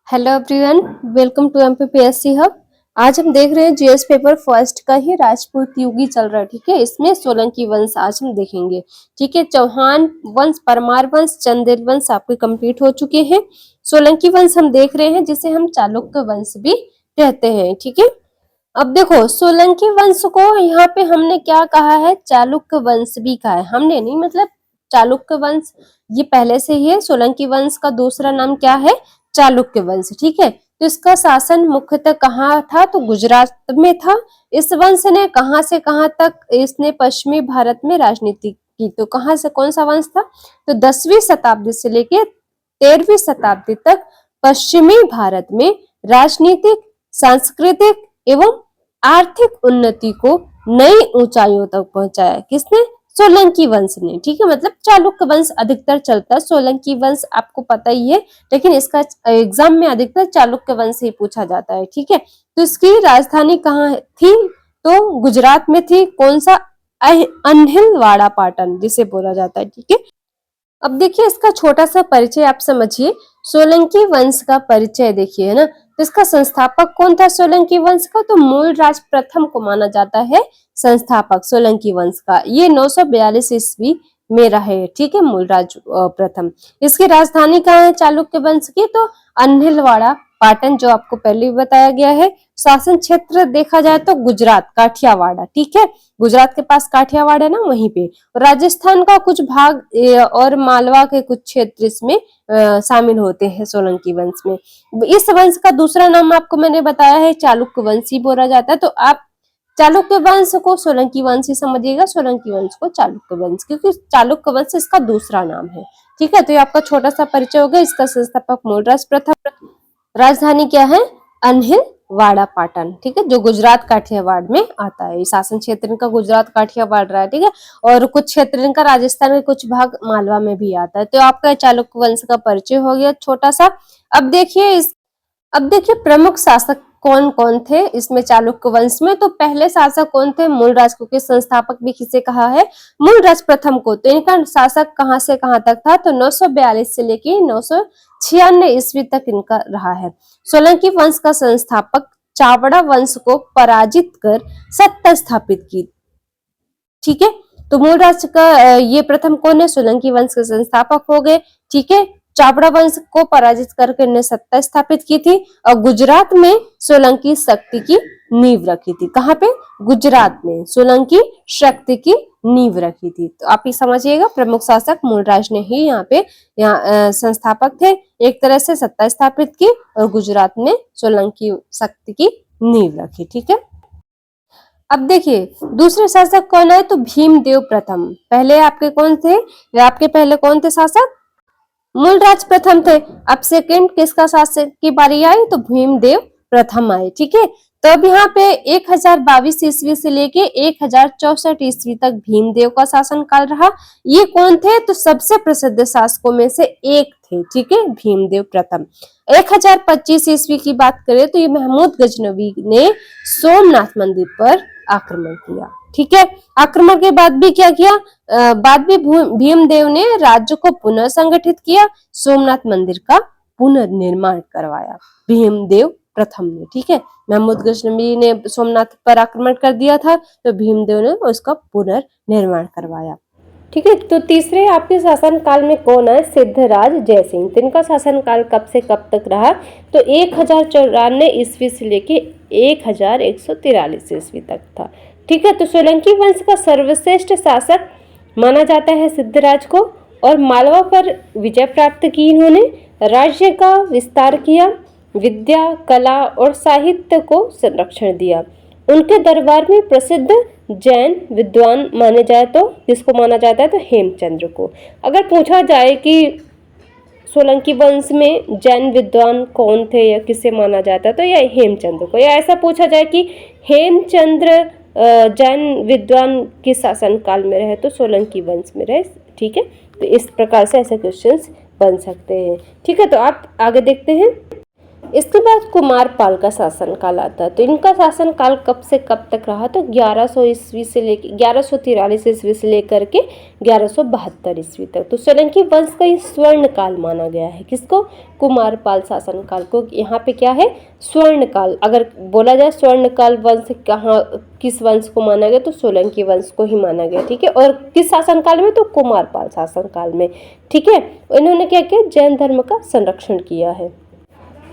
Hello everyone, welcome to MPPSC hub. आज हम देख रहे हैं जीएस पेपर फर्स्ट का ही राजपूत युग ही चल रहा है। ठीक है, इसमें सोलंकी वंश आज हम देखेंगे। ठीक है, चौहान वंश, परमार वंश, चंदेल वंश आपके कंप्लीट हो चुके हैं। सोलंकी वंश हम देख रहे हैं जिसे हम चालुक्य वंश भी कहते हैं। ठीक है, अब देखो सोलंकी वंश को यहाँ पे हमने क्या कहा है, चालुक्य वंश भी कहा है। हमने नहीं, मतलब चालुक्य वंश ये पहले से ही है। सोलंकी वंश का दूसरा नाम क्या है, चालुक्य वंश। ठीक है, तो इसका शासन मुख्यतः कहाँ था, तो गुजरात में था। इस वंश ने कहाँ से कहाँ तक इसने पश्चिमी भारत में राजनीति की, तो कहाँ से कौन सा वंश था, तो 10वीं शताब्दी से लेके 13वीं शताब्दी तक पश्चिमी भारत में राजनीतिक, सांस्कृतिक एवं आर्थिक उन्नति को नई ऊंचाइयों तक पहुंचाया। किसने, सोलंकी वंश ने। ठीक है, मतलब चालुक्य वंश अधिकतर चलता है, सोलंकी वंश आपको पता ही है, लेकिन इसका एग्जाम में अधिकतर चालुक्य वंश ही पूछा जाता है। ठीक है, तो इसकी राजधानी कहाँ थी, तो गुजरात में थी। कौन सा, अन्हिलवाड़ा पाटन जिसे बोला जाता है। ठीक है, अब देखिए इसका छोटा सा परिचय आप समझिए। सोलंकी वंश का परिचय देखिए, है ना। तो इसका संस्थापक कौन था सोलंकी वंश का, तो मूलराज प्रथम को माना जाता है संस्थापक सोलंकी वंश का। ये 942 ईस्वी में रहे। ठीक है, मूलराज प्रथम। इसकी राजधानी कहाँ है चालुक्य वंश की, तो अन्हिलवाड़ा पाटन, जो आपको पहले भी बताया गया है। शासन क्षेत्र देखा जाए तो गुजरात, काठियावाड़। ठीक है, गुजरात के पास काठियावाड़ है ना, वहीं पे। राजस्थान का कुछ भाग और मालवा के कुछ क्षेत्र इसमें शामिल होते हैं सोलंकी वंश में। इस वंश का दूसरा नाम आपको मैंने बताया है चालुक्य वंश ही बोला जाता है। तो आप चालुक्य वंश को सोलंकी वंश ही समझिएगा, सोलंकी वंश को चालुक्य वंश, क्योंकि चालुक्य वंश इसका दूसरा नाम है। ठीक है, तो ये आपका छोटा सा परिचय हो गया। इसका संस्थापक मूलराज प्रथम, राजधानी क्या है, अन्हिलवाड़ा पाटन। ठीक है, जो गुजरात काठियावाड़ में आता है। शासन क्षेत्र इनका गुजरात काठियावाड़ रहा है। ठीक है, और कुछ क्षेत्र इनका राजस्थान के कुछ भाग मालवा में भी आता है। तो आपका चालुक्य वंश का परिचय हो गया छोटा सा। अब देखिए प्रमुख शासक कौन कौन थे इसमें चालुक्य वंश में। तो पहले शासक कौन थे, मूलराज को, के संस्थापक भी किसे कहा है, मूलराज प्रथम को। तो इनका शासक कहां से कहां तक था, तो 942 से लेके 996 ईस्वी तक इनका रहा है। सोलंकी वंश का संस्थापक चावड़ा वंश को पराजित कर सत्ता स्थापित की। ठीक है, तो मूलराज का ये प्रथम कौन है, सोलंकी वंश के संस्थापक हो गए। ठीक है, चावड़ा वंश को पराजित करके इन्हें सत्ता स्थापित की थी और गुजरात में सोलंकी शक्ति की नींव रखी थी। कहाँ पे, गुजरात में सोलंकी शक्ति की नींव रखी थी। तो आप ये समझिएगा, प्रमुख शासक मूलराज ने ही यहाँ संस्थापक थे, एक तरह से सत्ता स्थापित की और गुजरात में सोलंकी शक्ति की नींव रखी। ठीक है, अब देखिए दूसरे शासक कौन है, तो भीमदेव प्रथम। पहले आपके कौन थे, आपके पहले कौन थे शासक, मूलराज प्रथम थे। अब सेकंड किसका शासक की बारी आई, तो भीमदेव प्रथम आए। ठीक है, तो अब यहाँ पे 1022 ईस्वी से लेके 1064 ईस्वी तक भीमदेव का शासन काल रहा। ये कौन थे, तो सबसे प्रसिद्ध शासकों में से एक थे। ठीक है, भीमदेव प्रथम। 1025 ईस्वी की बात करें तो ये महमूद गजनवी ने सोमनाथ मंदिर पर आक्रमण किया। ठीक है, आक्रमण के बाद भी क्या किया, बाद में भीमदेव ने राज्य को पुनर्संगठित किया, सोमनाथ मंदिर का पुनर्निर्माण करवाया भीमदेव प्रथम ने। ठीक है, महमूद गजनवी ने सोमनाथ पर आक्रमण कर दिया था, तो भीमदेव ने उसका पुनर्निर्माण करवाया। ठीक है, तो तीसरे आपके शासन काल में कौन है, सिद्धराज जयसिंह। इनका शासन काल कब से कब तक रहा, तो 1094 ईस्वी से लेके 1143 ईस्वी तक था। ठीक है, तो सोलंकी वंश का सर्वश्रेष्ठ शासक माना जाता है सिद्धराज को, और मालवा पर विजय प्राप्त की इन्होंने, राज्य का विस्तार किया, विद्या, कला और साहित्य को संरक्षण दिया। उनके दरबार में प्रसिद्ध जैन विद्वान माने जाए तो किसको माना जाता है, तो हेमचंद्र को। अगर पूछा जाए कि सोलंकी वंश में जैन विद्वान कौन थे या किसे माना जाता है, तो यह हेमचंद्र को। या ऐसा पूछा जाए कि हेमचंद्र जैन विद्वान के शासन काल में रहे तो सोलंकी वंश में रहे। ठीक है, तो इस प्रकार से ऐसे क्वेश्चंस बन सकते हैं। ठीक है, तो आप आगे देखते हैं। इसके बाद कुमारपाल का शासनकाल आता है। तो इनका शासनकाल कब से कब तक रहा? तो 1100 ईस्वी से लेकर 1143 ईस्वी से लेकर के 1172 ईस्वी तक। तो सोलंकी वंश का ये स्वर्ण काल माना गया है। किसको? कुमारपाल शासनकाल को। यहाँ पे क्या है? स्वर्ण काल। अगर बोला जाए स्वर्ण काल वंश कहाँ किस वंश को माना गया, तो सोलंकी वंश को ही माना गया। ठीक है, और किस शासनकाल में? तो कुमारपाल शासनकाल में। ठीक है, इन्होंने क्या किया? जैन धर्म का संरक्षण किया है।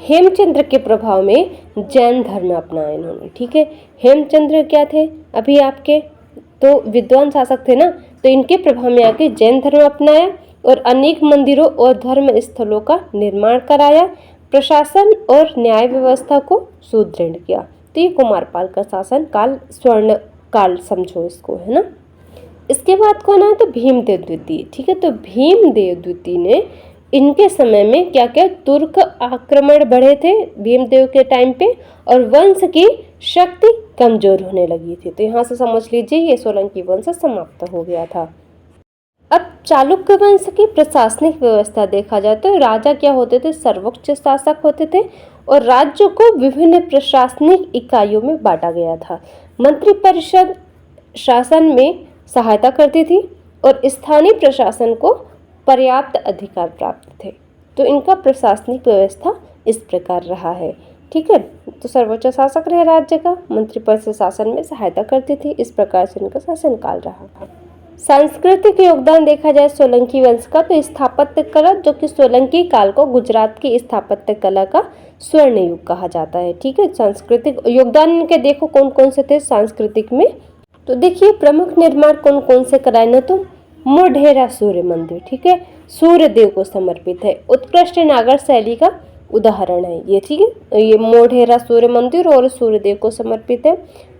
हेमचंद्र के प्रभाव में जैन धर्म अपनाया इन्होंने। ठीक है, हेमचंद्र क्या थे? अभी आपके तो विद्वान शासक थे ना, तो इनके प्रभाव में आके जैन धर्म अपनाया और अनेक मंदिरों और धर्म स्थलों का निर्माण कराया, प्रशासन और न्याय व्यवस्था को सुदृढ़ किया। तो ये कुमारपाल का शासन काल स्वर्ण काल समझो इसको, है ना। इसके बाद कौन है? तो भीमदेव द्वितीय। ठीक है, तो भीमदेव द्वितीय ने इनके समय में क्या क्या? तुर्क आक्रमण बढ़े थे भीमदेव के टाइम पे, और वंश की शक्ति कमजोर होने लगी थी। तो यहाँ से समझ लीजिए ये सोलंकी वंश समाप्त हो गया था। अब चालुक्य वंश की प्रशासनिक व्यवस्था देखा जाए तो राजा क्या होते थे? सर्वोच्च शासक होते थे, और राज्य को विभिन्न प्रशासनिक इकाइयों में बांटा गया था। मंत्रिपरिषद शासन में सहायता करती थी और स्थानीय प्रशासन को पर्याप्त अधिकार प्राप्त थे। तो इनका प्रशासनिक व्यवस्था इस प्रकार रहा है। ठीक है, तो सर्वोच्च शासक रहे राज्य का, मंत्रिपरिषद शासन में सहायता करती थी। इस प्रकार से इनका शासनकाल रहा। सांस्कृतिक योगदान देखा जाए सोलंकी वंश का, तो स्थापत्य कला, जो कि सोलंकी काल को गुजरात की स्थापत्य कला का स्वर्ण युग कहा जाता है। ठीक है, सांस्कृतिक योगदान इनके देखो कौन कौन से थे सांस्कृतिक में। तो देखिए प्रमुख निर्माण कौन कौन से कराए ना, तो मोढेरा सूर्य मंदिर। ठीक है, सूर्य देव को समर्पित है, उत्कृष्ट नागर शैली का उदाहरण है ये। ठीक है, ये मोढेरा सूर्य मंदिर और सूर्य देव को समर्पित है,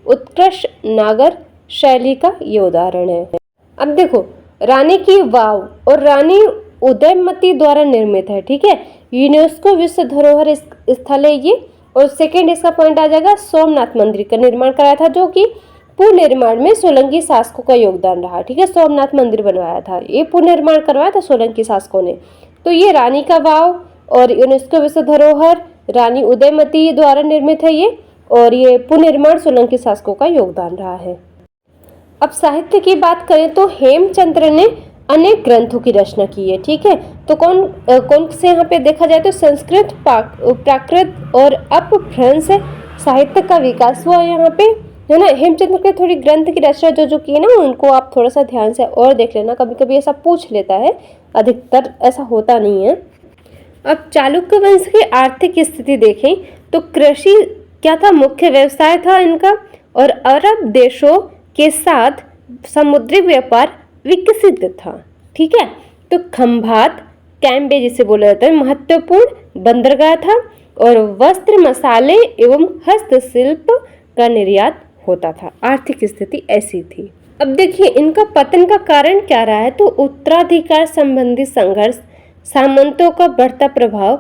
उत्कृष्ट नागर शैली का ये उदाहरण है। अब देखो रानी की वाव और रानी उदयमती द्वारा निर्मित है। ठीक है, यूनेस्को विश्व धरोहर स्थल है ये। और सेकेंड इसका पॉइंट आ जाएगा सोमनाथ मंदिर का निर्माण कराया था, जो कि पुनर्निर्माण में सोलंकी शासकों का योगदान रहा। ठीक है, सोमनाथ मंदिर बनवाया था, ये पुनर्निर्माण करवाया था सोलंकी शासकों ने। तो ये रानी का वाव और यूनेस्को विश्व धरोहर रानी उदयमती द्वारा निर्मित है ये, और ये पुनर्निर्माण सोलंकी शासकों का योगदान रहा है। अब साहित्य की बात करें तो हेमचंद्र ने अनेक ग्रंथों की रचना की है। ठीक है, तो कौन से यहाँ पे देखा जाए तो संस्कृत, प्राकृत और अपभ्रंश साहित्य का विकास हुआ यहाँ पे, है ना। हेमचंद्र के थोड़ी ग्रंथ की रचना जो की है ना, उनको आप थोड़ा सा ध्यान से और देख लेना, कभी कभी ऐसा पूछ लेता है, अधिकतर ऐसा होता नहीं है। अब चालुक्य वंश की आर्थिक स्थिति देखें तो कृषि क्या था? मुख्य व्यवसाय था इनका, और अरब देशों के साथ समुद्री व्यापार विकसित था। ठीक है, तो खंभात कैम्बे जिसे बोला जाता है महत्वपूर्ण बंदरगाह था, और वस्त्र, मसाले एवं हस्तशिल्प का निर्यात होता था। आर्थिक स्थिति ऐसी थी। अब देखिए इनका पतन का कारण क्या रहा है, तो उत्तराधिकार संबंधी संघर्ष, सामंतों का बढ़ता प्रभाव,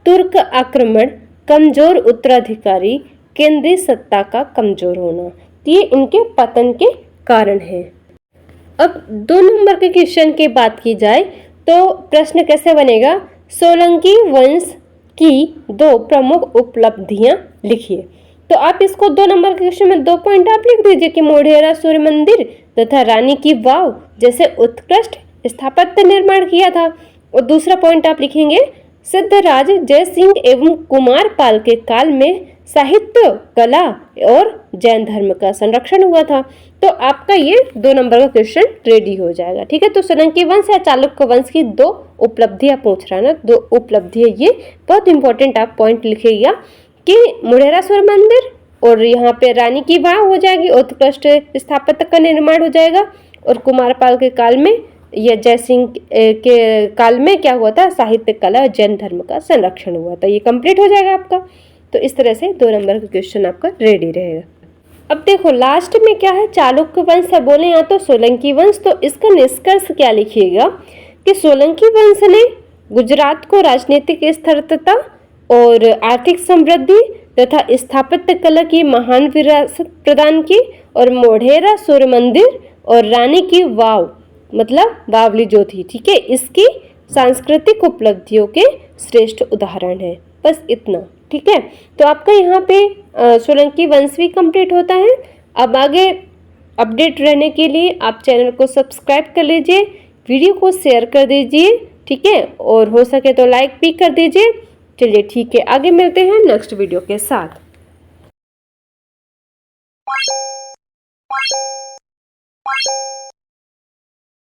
तुर्क आक्रमण, कमजोर उत्तराधिकारी, केंद्रीय सत्ता का कमजोर होना, ये इनके पतन के कारण है। अब 2 नंबर के क्वेश्चन की बात की जाए तो प्रश्न कैसे बनेगा? सोलंकी वंश की 2 प्रमुख उपलब्धियां लिखिए। तो आप इसको 2 नंबर के क्वेश्चन में 2 पॉइंट आप लिख दीजिए कि मोढेरा सूर्य मंदिर तथा रानी की वाव जैसे उत्कृष्ट स्थापत्य निर्माण किया था, और दूसरा पॉइंट आप लिखेंगे सिद्धराज जयसिंह एवं कुमारपाल के काल में साहित्य, कला और जैन धर्म का संरक्षण हुआ था। तो आपका ये 2 नंबर का क्वेश्चन रेडी हो जाएगा। ठीक है, तो सोलंकी वंश या चालुक्य वंश की 2 उपलब्धियां पूछ रहा है ना, 2 उपलब्धियां, ये बहुत इंपॉर्टेंट आप पॉइंट लिखिएगा कि मोढेरा सूर्य मंदिर और यहाँ पे रानी की वाव हो जाएगी, उत्कृष्ट स्थापत्य का निर्माण हो जाएगा, और कुमारपाल के काल में या जयसिंह के काल में क्या हुआ था? साहित्य, कला और जैन धर्म का संरक्षण हुआ था। ये कंप्लीट हो जाएगा आपका। तो इस तरह से 2 नंबर का क्वेश्चन आपका रेडी रहेगा। अब देखो लास्ट में क्या है, चालुक्य वंश से बोले या तो सोलंकी वंश, तो इसका निष्कर्ष क्या लिखिएगा कि सोलंकी वंश ने गुजरात को राजनीतिक स्थिरता और आर्थिक समृद्धि तथा स्थापत्य कला की महान विरासत प्रदान की, और मोढेरा सूर्य मंदिर और रानी की वाव मतलब बावली जो थी, ठीक है, इसकी सांस्कृतिक उपलब्धियों के श्रेष्ठ उदाहरण है। बस इतना। ठीक है। तो आपका यहाँ पे सोलंकी वंश भी कंप्लीट होता है। अब आगे अपडेट रहने के लिए आप चैनल को सब्सक्राइब कर लीजिए, वीडियो को शेयर कर दीजिए, ठीक है, और हो सके तो लाइक भी कर दीजिए। चलिए ठीक है, आगे मिलते हैं नेक्स्ट वीडियो के साथ।